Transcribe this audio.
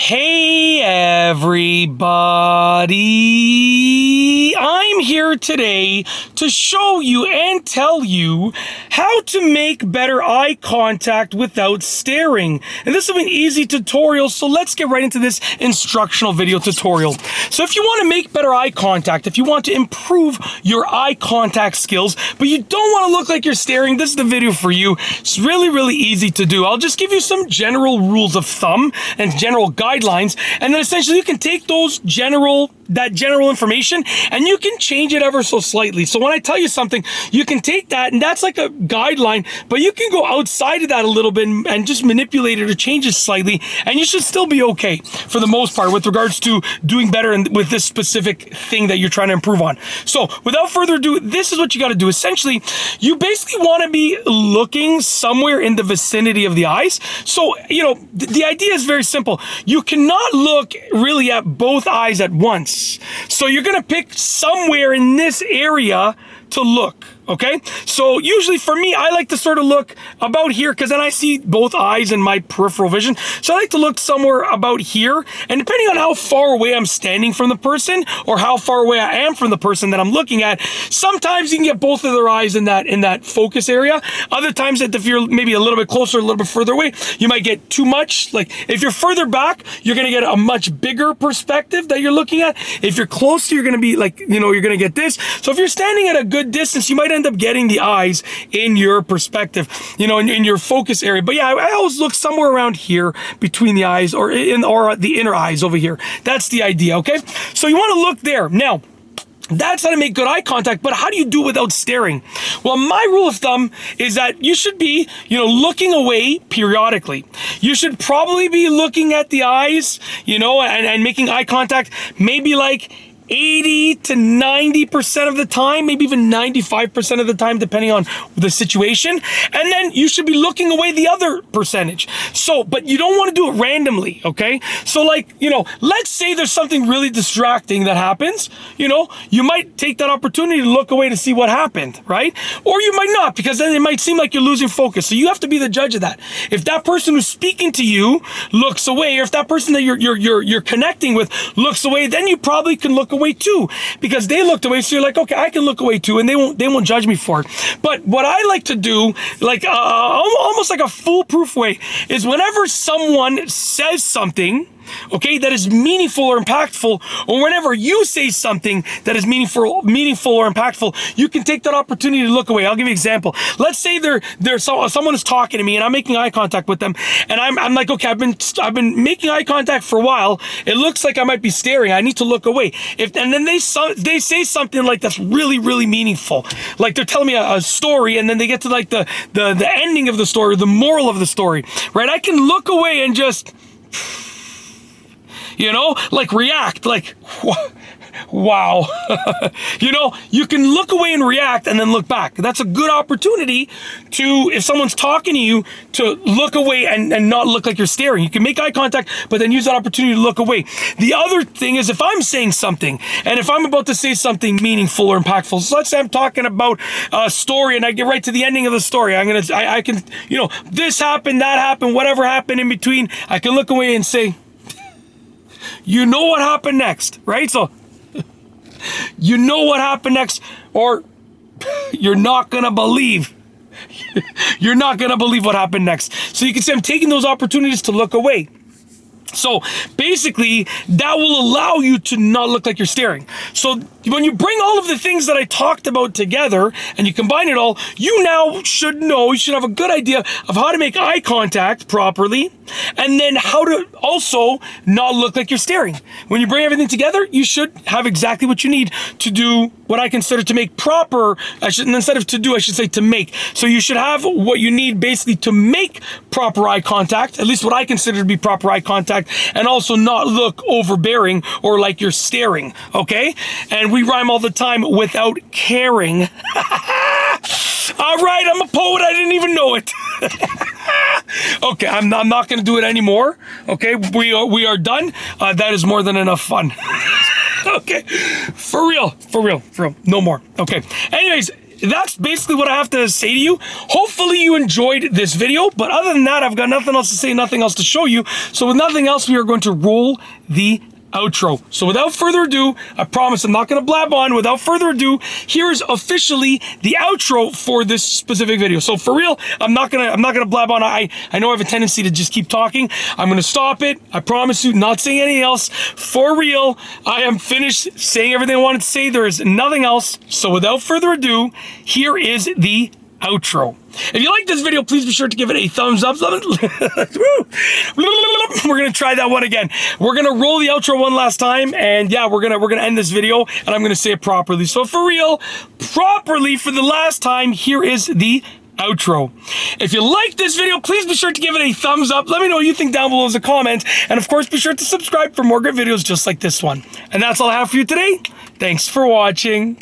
Hey everybody, I'm here today to show you and tell you how to make better eye contact without staring. And this is an easy tutorial, so let's get right into this instructional video tutorial. So if you want to make better eye contact, if you want to improve your eye contact skills, but you don't want to look like you're staring, this is the video for you. It's really easy to do. I'll just give you some general rules of thumb and general guidelines, and then essentially you can take that general information and you can change it ever so slightly. So when I tell you something, you can take that, and that's like a guideline, but you can go outside of that a little bit and just manipulate it or change it slightly, and you should still be okay for the most part with regards to doing better with this specific thing that you're trying to improve on. So without further ado, this is what you got to do. Essentially, you basically want to be looking somewhere in the vicinity of the eyes. So, the idea is very simple. You cannot look really at both eyes at once. So you're going to pick somewhere in this area to look. Okay, so usually for me, I like to sort of look about here because then I see both eyes in my peripheral vision. So I like to look somewhere about here, and depending on how far away I'm standing from the person or how far away I am from the person that I'm looking at, sometimes you can get both of their eyes in that focus area. Other times, if you're maybe a little bit closer, a little bit further away, you might get too much. Like if you're further back, you're going to get a much bigger perspective that you're looking at. If you're closer, you're going to be like, you're going to get this. So if you're standing at a good distance, you might end up getting the eyes in your perspective, in your focus area. But yeah, I always look somewhere around here between the eyes or the inner eyes over here. That's the idea, okay? So you want to look there. Now, that's how to make good eye contact, but how do you do it without staring? Well, my rule of thumb is that you should be, looking away periodically. You should probably be looking at the eyes, and making eye contact maybe like 80 to 90% of the time, maybe even 95% of the time, depending on the situation. And then you should be looking away the other percentage. So, but you don't want to do it randomly, okay? So let's say there's something really distracting that happens, you might take that opportunity to look away to see what happened, right? Or you might not, because then it might seem like you're losing focus. So you have to be the judge of that. If that person who's speaking to you looks away, or if that person that you're connecting with looks away, then you probably can look away too, because they looked away. So you're like, okay, I can look away too, and they won't judge me for it. But what I like to do, like almost like a foolproof way, is whenever someone says something, okay, that is meaningful or impactful, or whenever you say something that is meaningful or impactful, you can take that opportunity to look away. I'll give you an example. Let's say someone is talking to me and I'm making eye contact with them, and I'm like, okay, I've been making eye contact for a while. It looks like I might be staring. I need to look away. And then they say something like that's really meaningful, like they're telling me a story, and then they get to like the ending of the story, the moral of the story, right? I can look away and just like react, like, wow. You can look away and react and then look back. That's a good opportunity to, if someone's talking to you, to look away and not look like you're staring. You can make eye contact, but then use that opportunity to look away. The other thing is, if I'm saying something, and if I'm about to say something meaningful or impactful, so let's say I'm talking about a story and I get right to the ending of the story, I can, this happened, that happened, whatever happened in between, I can look away and say, you know what happened next, right? So, you know what happened next, or you're not going to believe. You're not going to believe what happened next. So you can say, I'm taking those opportunities to look away. So basically, that will allow you to not look like you're staring. So when you bring all of the things that I talked about together and you combine it all, you now should know, you should have a good idea of how to make eye contact properly, and then how to also not look like you're staring. When you bring everything together, you should have exactly what you need to do what I consider to make proper, instead of to do, I should say to make. So you should have what you need basically to make proper eye contact, at least what I consider to be proper eye contact, and also not look overbearing or like you're staring, okay? And we rhyme all the time without caring. All right, I'm a poet, I didn't even know it. Okay, I'm not going to do it anymore. Okay, we are done. That is more than enough fun. Okay, for real, no more. Okay, anyways, that's basically what I have to say to you. Hopefully you enjoyed this video, but other than that, I've got nothing else to say, nothing else to show you. So with nothing else, we are going to roll the outro. So without further ado, I promise I'm not going to blab on. Without further ado, here's officially the outro for this specific video. So for real, I'm not gonna blab on. I know I have a tendency to just keep talking. I'm going to stop it. I promise you, not saying anything else. For real, I am finished saying everything I wanted to say. There is nothing else. So without further ado, here is the outro. If you like this video, please be sure to give it a thumbs up. We're gonna try that one again. We're gonna roll the outro one last time, and yeah, we're gonna end this video, and I'm gonna say it properly. So for real, properly for the last time, here is the outro. If you like this video, please be sure to give it a thumbs up. Let me know what you think down below as a comment, and of course, be sure to subscribe for more great videos just like this one. And that's all I have for you today. Thanks for watching.